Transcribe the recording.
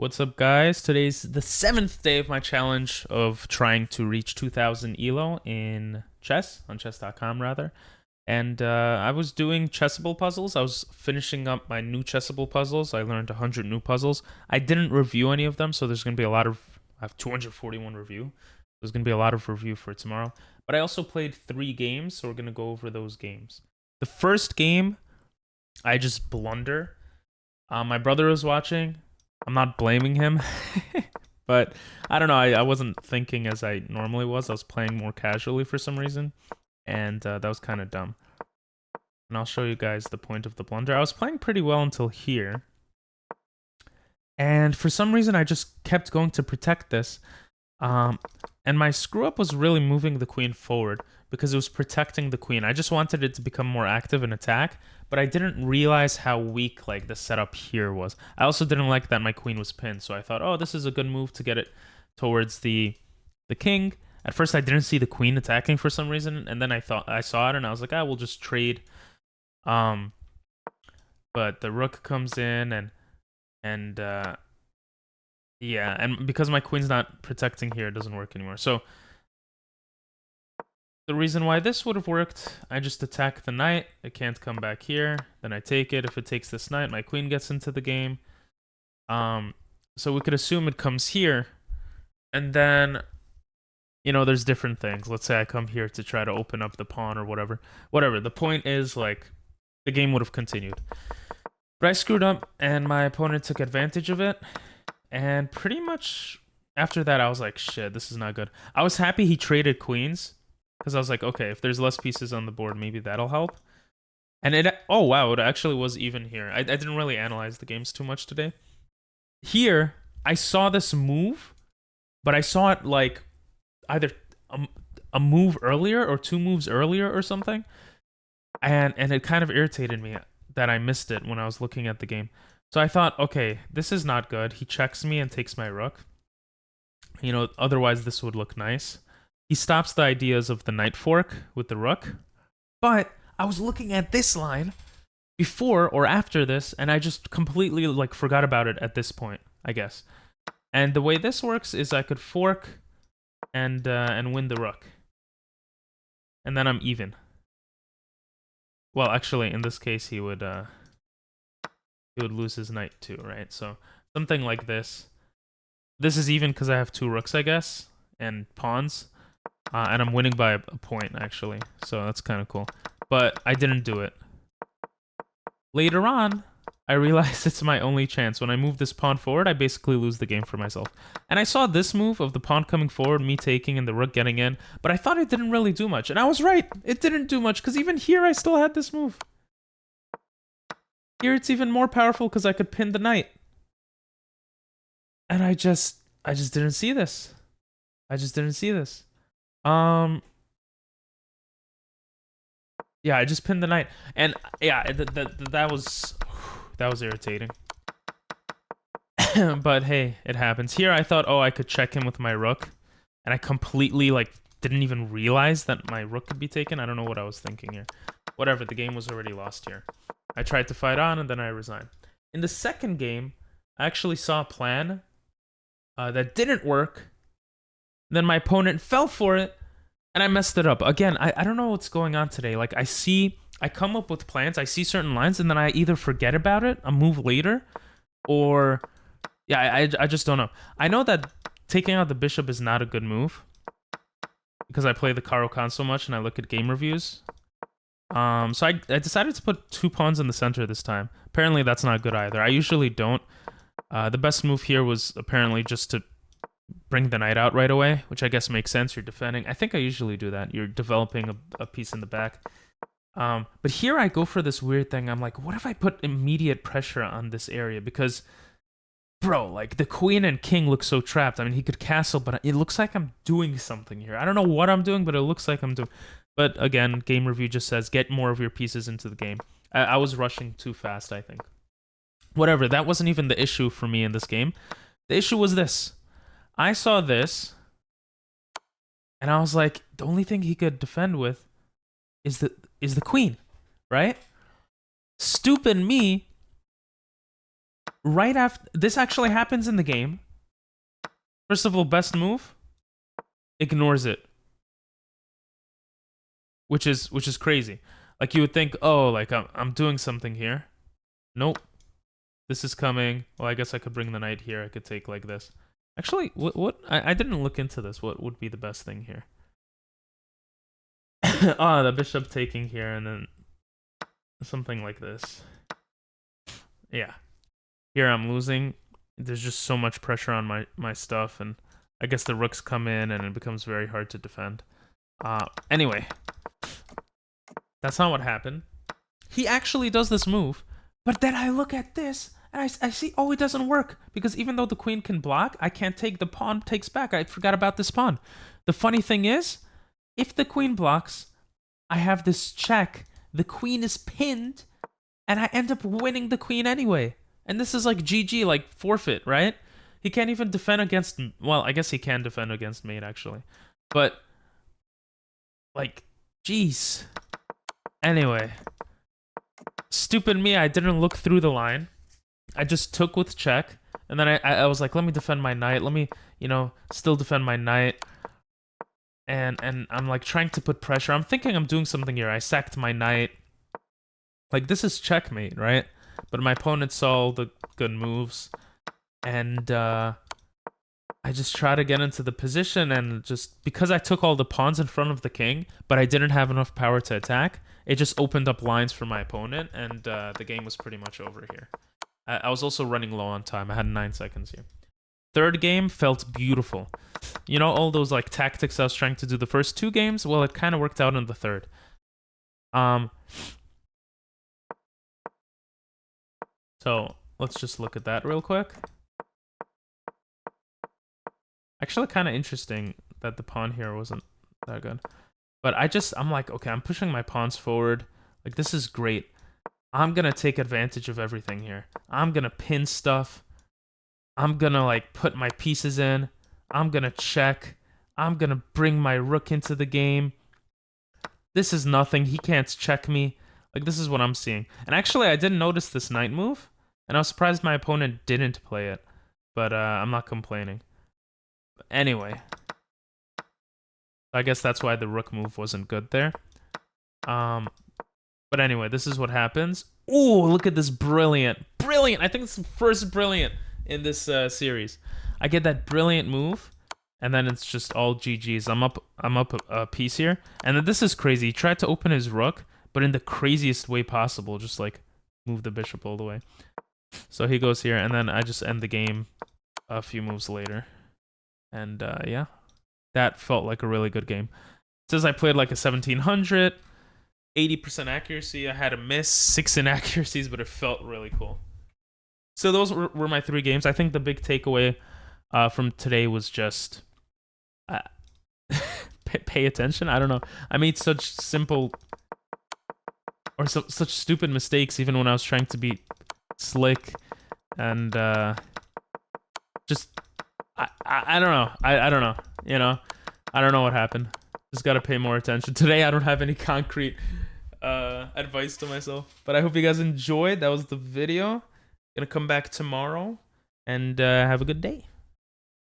What's up, guys? Today's the 7th day of my challenge of trying to reach 2000 elo in chess, on chess.com rather. And I was doing chessable puzzles. I was finishing up my new chessable puzzles. I learned 100 new puzzles. I didn't review any of them, so there's going to be a lot of... I have 241 review. There's going to be a lot of review for tomorrow. But I also played 3 games, so we're going to go over those games. The first game, I just blunder. My brother was watching. I'm not blaming him, but I don't know. I wasn't thinking as I normally was. I was playing more casually for some reason, and that was kind of dumb. And I'll show you guys the point of the blunder. I was playing pretty well until here, and for some reason I just kept going to protect this. And my screw up was really moving the queen forward because it was protecting the queen. I just wanted it to become more active in attack, but I didn't realize how weak like the setup here was. I also didn't like that my queen was pinned, so I thought, oh, this is a good move to get it towards the king. At first I didn't see the queen attacking for some reason, and then I thought I saw it and I was like, we'll just trade. But the rook comes in and yeah, and because my queen's not protecting here, it doesn't work anymore. So the reason why this would have worked, I just attack the knight. It can't come back here. Then I take it. If it takes this knight, my queen gets into the game. So we could assume it comes here. And then, you know, there's different things. Let's say I come here to try to open up the pawn or whatever. Whatever. The point is, like, the game would have continued. But I screwed up, and my opponent took advantage of it. And pretty much after that, I was like, shit, this is not good. I was happy he traded queens, because I was like, okay, if there's less pieces on the board, maybe that'll help. And oh wow, it actually was even here. I didn't really analyze the games too much today. Here, I saw this move, but I saw it like either a move earlier or 2 moves earlier or something. And it kind of irritated me that I missed it when I was looking at the game. So I thought, okay, this is not good. He checks me and takes my rook. You know, otherwise this would look nice. He stops the ideas of the knight fork with the rook. But I was looking at this line before or after this, and I just completely like forgot about it at this point, I guess. And the way this works is I could fork and win the rook. And then I'm even. Well, actually, in this case, he would lose his knight too, right? So something like this. This is even because I have 2 rooks, I guess, and pawns. And I'm winning by a point, actually. So that's kind of cool. But I didn't do it. Later on, I realized it's my only chance. When I move this pawn forward, I basically lose the game for myself. And I saw this move of the pawn coming forward, me taking, and the rook getting in. But I thought it didn't really do much. And I was right. It didn't do much, because even here I still had this move. Here it's even more powerful because I could pin the knight. And I just didn't see this. I just didn't see this. Yeah, I just pinned the knight. And yeah, that was irritating. But hey, it happens. Here I thought, oh, I could check him with my rook. And I completely like didn't even realize that my rook could be taken. I don't know what I was thinking here. Whatever, the game was already lost here. I tried to fight on, and then I resigned. In the second game, I actually saw a plan that didn't work. Then my opponent fell for it, and I messed it up. Again, I don't know what's going on today. Like, I come up with plans, I see certain lines, and then I either forget about it, a move later, or... Yeah, I just don't know. I know that taking out the bishop is not a good move, because I play the Caro-Kann so much, and I look at game reviews. So I decided to put 2 pawns in the center this time. Apparently that's not good either. I usually don't. The best move here was apparently just to bring the knight out right away, which I guess makes sense. You're defending. I think I usually do that. You're developing a piece in the back. But here I go for this weird thing. I'm like, what if I put immediate pressure on this area? Because, bro, like the queen and king look so trapped. I mean, he could castle, but it looks like I'm doing something here. I don't know what I'm doing, but it looks like I'm doing... But again, game review just says, get more of your pieces into the game. I was rushing too fast, I think. Whatever, that wasn't even the issue for me in this game. The issue was this. I saw this, and I was like, the only thing he could defend with is the queen, right? Stupid me right after this actually happens in the game. First of all, best move, ignores it, which is crazy. Like, you would think, oh, like I'm doing something here. Nope. This is coming. Well, I guess I could bring the knight here. I could take like this. Actually, what? I didn't look into this. What would be the best thing here? Ah, the bishop taking here, and then something like this. Yeah. Here I'm losing. There's just so much pressure on my stuff, and I guess the rooks come in, and it becomes very hard to defend. Anyway. That's not what happened. He actually does this move, but then I look at this, and I see, oh, it doesn't work, because even though the queen can block, I can't take, the pawn takes back. I forgot about this pawn. The funny thing is, if the queen blocks, I have this check, the queen is pinned, and I end up winning the queen anyway. And this is like GG, like forfeit, right? He can't even defend against, well, I guess he can defend against mate, actually. But, like, jeez. Anyway, stupid me, I didn't look through the line. I just took with check, and then I was like, let me defend my knight. Let me, still defend my knight. And I'm like trying to put pressure. I'm thinking I'm doing something here. I sacked my knight. Like, this is checkmate, right? But my opponent saw all the good moves, and I just try to get into the position, and just because I took all the pawns in front of the king, but I didn't have enough power to attack, it just opened up lines for my opponent, and the game was pretty much over here. I was also running low on time. I had 9 seconds here. Third game felt beautiful. You know, all those like tactics I was trying to do the first 2 games? Well, it kind of worked out in the third. So let's just look at that real quick. Actually, kind of interesting that the pawn here wasn't that good. But I'm like, okay, I'm pushing my pawns forward. Like, this is great. I'm going to take advantage of everything here. I'm going to pin stuff. I'm going to, like, put my pieces in. I'm going to check. I'm going to bring my rook into the game. This is nothing. He can't check me. Like, this is what I'm seeing. And actually, I didn't notice this knight move. And I was surprised my opponent didn't play it. But I'm not complaining. Anyway, I guess that's why the rook move wasn't good there. But anyway, this is what happens. Ooh, look at this brilliant. Brilliant. I think it's the first brilliant in this series. I get that brilliant move, and then it's just all GG's. I'm up a piece here. And then this is crazy. He tried to open his rook, but in the craziest way possible. Just like move the bishop all the way. So he goes here, and then I just end the game a few moves later. And yeah, that felt like a really good game. It says I played like a 1700, 80% accuracy. I had a miss, 6 inaccuracies, but it felt really cool. So those were my 3 games. I think the big takeaway from today was just pay attention. I don't know. I made such simple or such stupid mistakes even when I was trying to be slick, and just I don't know. I don't know. I don't know what happened. Just gotta pay more attention. Today I don't have any concrete advice to myself. But I hope you guys enjoyed. That was the video. Gonna come back tomorrow. And have a good day.